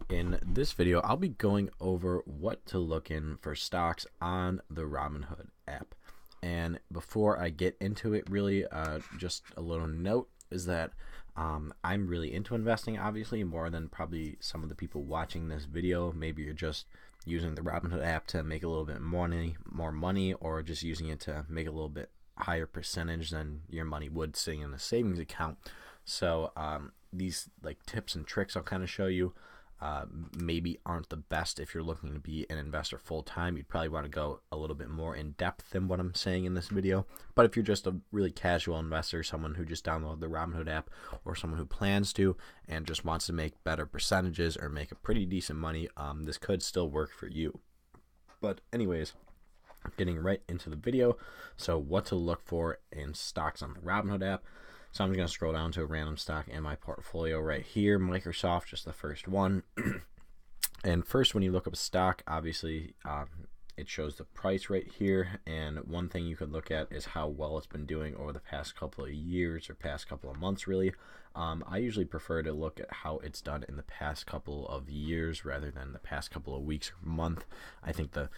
In this video, I'll be going over what to look in for stocks on the Robinhood app. And before I get into it, really, just a little note is that I'm really into investing, obviously, more than probably some of the people watching this video. Maybe you're just using the Robinhood app to make a little bit more money, or just using it to make a little bit higher percentage than your money would sitting in a savings account. So these tips and tricks I'll kind of show you maybe aren't the best if you're looking to be an investor full time. You'd probably want to go a little bit more in depth than what I'm saying in this video. But if you're just a really casual investor, someone who just downloaded the Robinhood app, or someone who plans to and just wants to make better percentages or make a pretty decent money, this could still work for you. But anyways, getting right into the video. So what to look for in stocks on the Robinhood app. So I'm just going to scroll down to a random stock in my portfolio right here. Microsoft, just the first one. And first, when you look up a stock, obviously it shows the price right here. And one thing you could look at is how well it's been doing over the past couple of years or past couple of months, really. I usually prefer to look at how it's done in the past couple of years rather than the past couple of weeks or month. I think the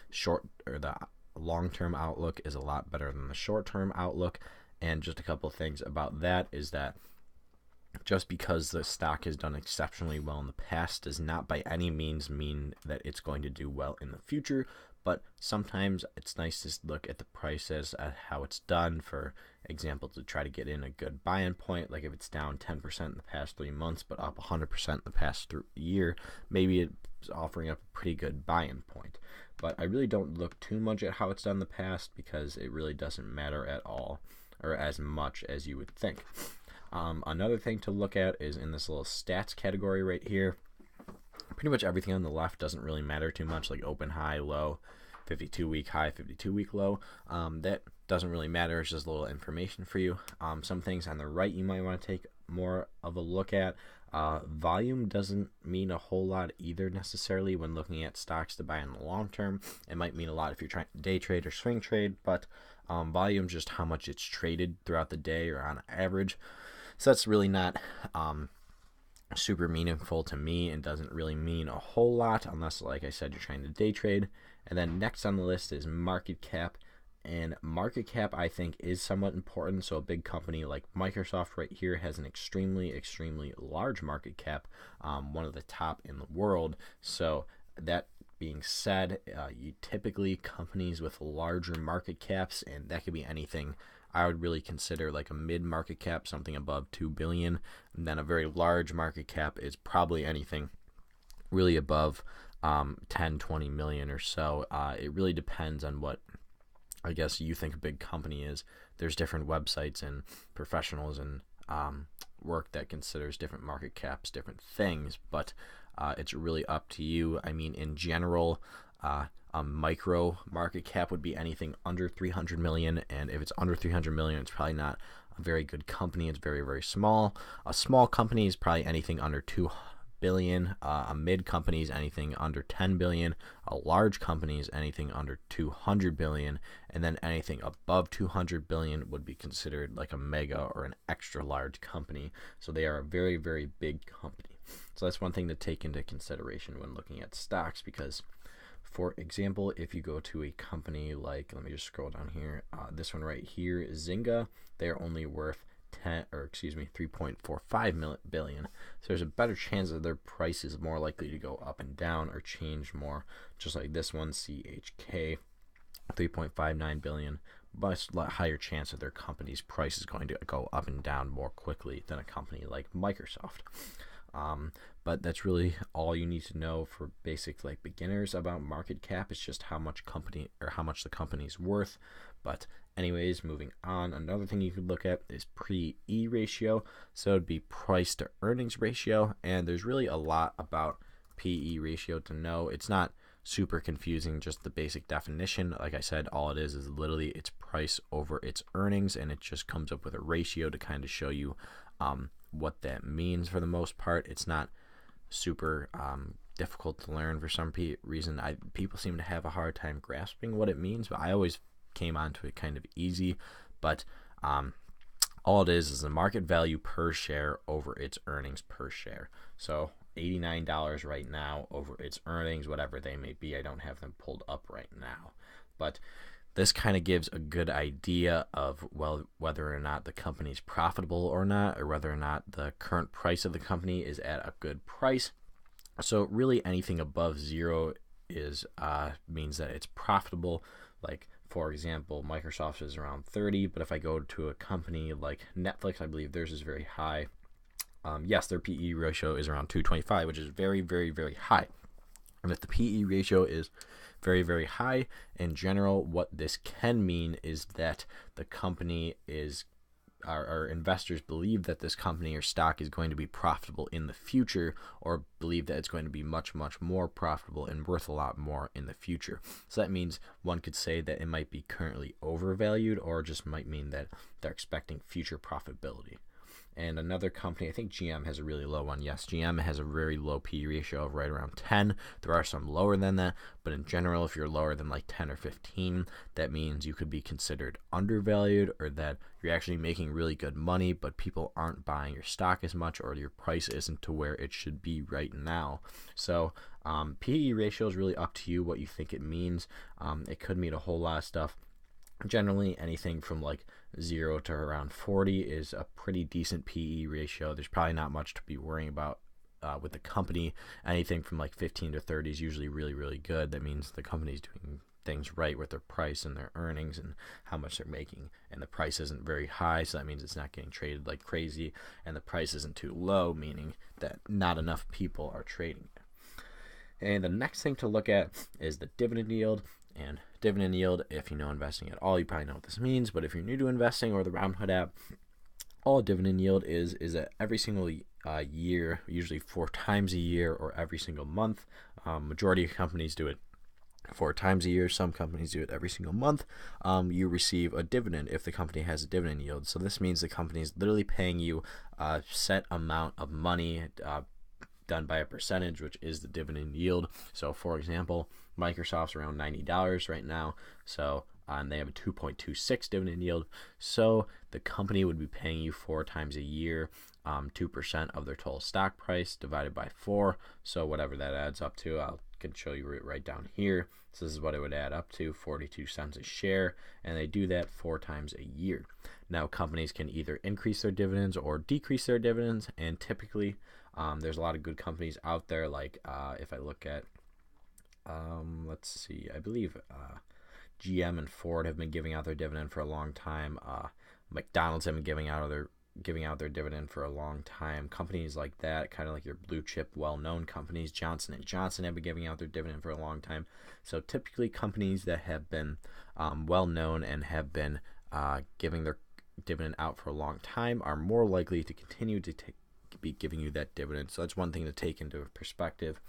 long-term outlook is a lot better than the short-term outlook. And just a couple of things about that is that just because the stock has done exceptionally well in the past does not by any means mean that it's going to do well in the future. But sometimes it's nice to look at the prices at how it's done, for example, to try to get in a good buy-in point. Like if it's down 10% in the past 3 months but up 100% in the past year, maybe it's offering up a pretty good buy-in point. But I really don't look too much at how it's done in the past because it really doesn't matter at all, or as much as you would think. Another thing to look at is in this little stats category right here. Pretty much everything on the left doesn't really matter too much, like open, high, low, 52-week high, 52-week low. That doesn't really matter. It's just a little information for you. Some things on the right you might want to take more of a look at. Volume doesn't mean a whole lot either necessarily when looking at stocks to buy in the long term. It might mean a lot if you're trying to day trade or swing trade, but volume is just how much it's traded throughout the day or on average. So that's really not super meaningful to me and doesn't really mean a whole lot unless, like I said, you're trying to day trade. And then next on the list is market cap. And market cap, I think, is somewhat important. So a big company like Microsoft right here has an extremely, extremely large market cap, one of the top in the world. So that being said, you typically companies with larger market caps, and that could be anything. I would really consider like a mid-market cap, something above 2 billion. And then a very large market cap is probably anything really above 10, 20 million or so. It really depends on what I guess you think a big company is. There's different websites and professionals and work that considers different market caps, different things, but it's really up to you. I mean, in general, a micro market cap would be anything under 300 million, and if it's under 300 million, it's probably not a very good company. It's very, very small. A small company is probably anything under 2 billion. A mid company is anything under 10 billion. A large company is anything under 200 billion, and then anything above 200 billion would be considered like a mega or an extra large company. So they are a very, very big company. So that's one thing to take into consideration when looking at stocks, because for example, if you go to a company like, let me just scroll down here, this one right here, Zynga, they're only worth 3.45 billion. So there's a better chance that their price is more likely to go up and down or change more, just like this one, CHK, 3.59 billion, but it's a lot higher chance that their company's price is going to go up and down more quickly than a company like Microsoft. But that's really all you need to know for basic beginners about market cap. It's just how much the company's worth. But anyways, moving on, another thing you could look at is P/E ratio. So it'd be price to earnings ratio, and there's really a lot about P/E ratio to know. It's not super confusing, just the basic definition. Like I said, all it is literally its price over its earnings, and it just comes up with a ratio to kind of show you what that means. For the most part, it's not super difficult to learn. For some reason, people seem to have a hard time grasping what it means, but I always came onto it kind of easy. But all it is the market value per share over its earnings per share. So $89 right now over its earnings, whatever they may be. I don't have them pulled up right now, but this kind of gives a good idea of, well, whether or not the company is profitable or not, or whether or not the current price of the company is at a good price. So really anything above zero is means that it's profitable. Like, for example, Microsoft is around 30, but if I go to a company like Netflix, I believe theirs is very high. Yes, their PE ratio is around 225, which is very, very, very high. And if the PE ratio is very, very high, in general, what this can mean is that the company is, our investors believe that this company or stock is going to be profitable in the future, or believe that it's going to be much, much more profitable and worth a lot more in the future. So that means one could say that it might be currently overvalued, or just might mean that they're expecting future profitability. And another company, I think GM has a really low one. Yes, GM has a very low PE ratio of right around 10. There are some lower than that, but in general, if you're lower than like 10 or 15, that means you could be considered undervalued, or that you're actually making really good money, but people aren't buying your stock as much, or your price isn't to where it should be right now. So PE ratio is really up to you what you think it means. It could mean a whole lot of stuff. Generally, anything from like 0 to around 40 is a pretty decent PE ratio. There's probably not much to be worrying about with the company. Anything from like 15 to 30 is usually really, really good. That means the company's doing things right with their price and their earnings and how much they're making. And the price isn't very high, so that means it's not getting traded like crazy. And the price isn't too low, meaning that not enough people are trading it. And the next thing to look at is the dividend yield. And dividend yield, if you know investing at all, you probably know what this means. But if you're new to investing or the Robinhood app, all dividend yield is that every single year, usually 4 times a year or every single month. Majority of companies do it 4 times a year. Some companies do it every single month. You receive a dividend if the company has a dividend yield. So this means the company is literally paying you a set amount of money done by a percentage, which is the dividend yield. So for example, Microsoft's around $90 right now, so and they have a 2.26 dividend yield. So the company would be paying you 4 times a year, 2% of their total stock price divided by 4. So whatever that adds up to, I can show you it right down here. So this is what it would add up to, 42 cents a share, and they do that 4 times a year. Now companies can either increase their dividends or decrease their dividends, and typically there's a lot of good companies out there. Like if I look at let's see, I believe GM and Ford have been giving out their dividend for a long time. McDonald's have been giving out their dividend for a long time. Companies like that, kind of like your blue chip, well-known companies, Johnson & Johnson have been giving out their dividend for a long time. So typically companies that have been well-known and have been giving their dividend out for a long time are more likely to continue to be giving you that dividend. So that's one thing to take into perspective.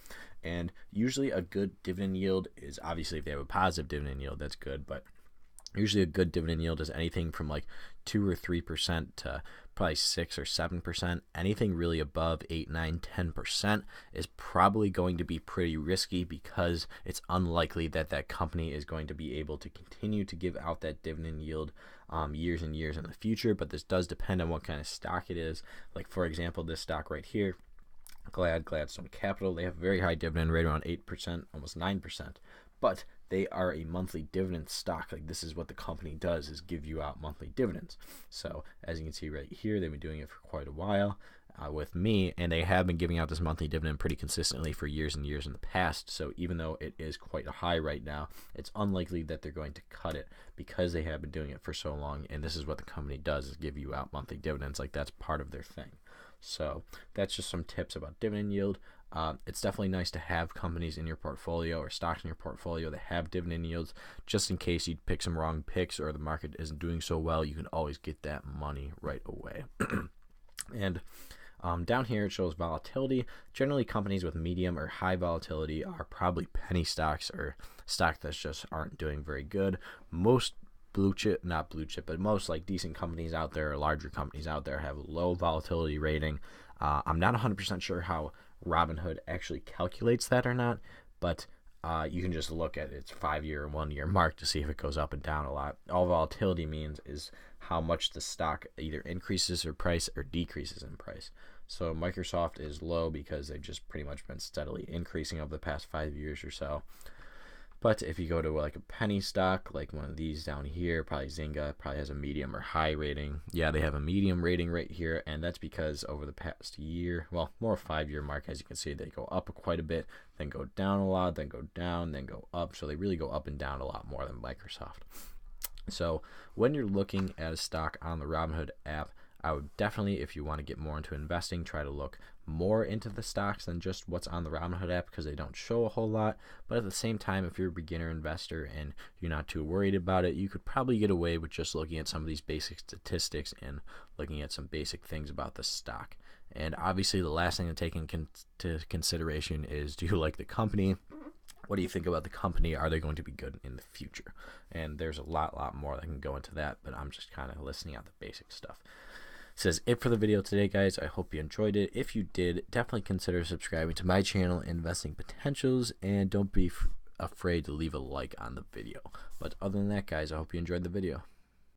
And usually a good dividend yield is, obviously if they have a positive dividend yield, that's good, but usually a good dividend yield is anything from like 2 or 3% to probably 6 or 7%. Anything really above 8, 9, 10% is probably going to be pretty risky, because it's unlikely that that company is going to be able to continue to give out that dividend yield years and years in the future. But this does depend on what kind of stock it is. Like for example, this stock right here, Gladstone Capital, they have a very high dividend rate, around 8%, almost 9%, but they are a monthly dividend stock. Like, this is what the company does, is give you out monthly dividends. So as you can see right here, they've been doing it for quite a while with me, and they have been giving out this monthly dividend pretty consistently for years and years in the past. So even though it is quite high right now, it's unlikely that they're going to cut it, because they have been doing it for so long, and this is what the company does, is give you out monthly dividends. Like, that's part of their thing. So that's just some tips about dividend yield. It's definitely nice to have companies in your portfolio or stocks in your portfolio that have dividend yields, just in case you pick some wrong picks or the market isn't doing so well. You can always get that money right away. And down here it shows volatility. Generally, companies with medium or high volatility are probably penny stocks, or stocks that just aren't doing very good. Most not blue chip, but most like decent companies out there, or larger companies out there, have low volatility rating. I'm not 100% sure how Robinhood actually calculates that or not, but you can just look at its 5-year and 1-year mark to see if it goes up and down a lot. All volatility means is how much the stock either increases in price or decreases in price. So Microsoft is low because they've just pretty much been steadily increasing over the past 5 years or so. But if you go to like a penny stock, like one of these down here, probably Zynga, probably has a medium or high rating. Yeah, they have a medium rating right here, and that's because over the past year, well, more 5-year mark, as you can see, they go up quite a bit, then go down a lot, then go down, then go up. So they really go up and down a lot more than Microsoft. So when you're looking at a stock on the Robinhood app, I would definitely, if you want to get more into investing, try to look more into the stocks than just what's on the Robinhood app, because they don't show a whole lot. But at the same time, if you're a beginner investor and you're not too worried about it, you could probably get away with just looking at some of these basic statistics and looking at some basic things about the stock. And obviously the last thing to take into consideration is, do you like the company? What do you think about the company? Are they going to be good in the future? And there's a lot more that can go into that, but I'm just kind of listing out the basic stuff. This is it for the video today, guys. I hope you enjoyed it. If you did, definitely consider subscribing to my channel, Investing Potentials, and don't be afraid to leave a like on the video. But other than that, guys, I hope you enjoyed the video.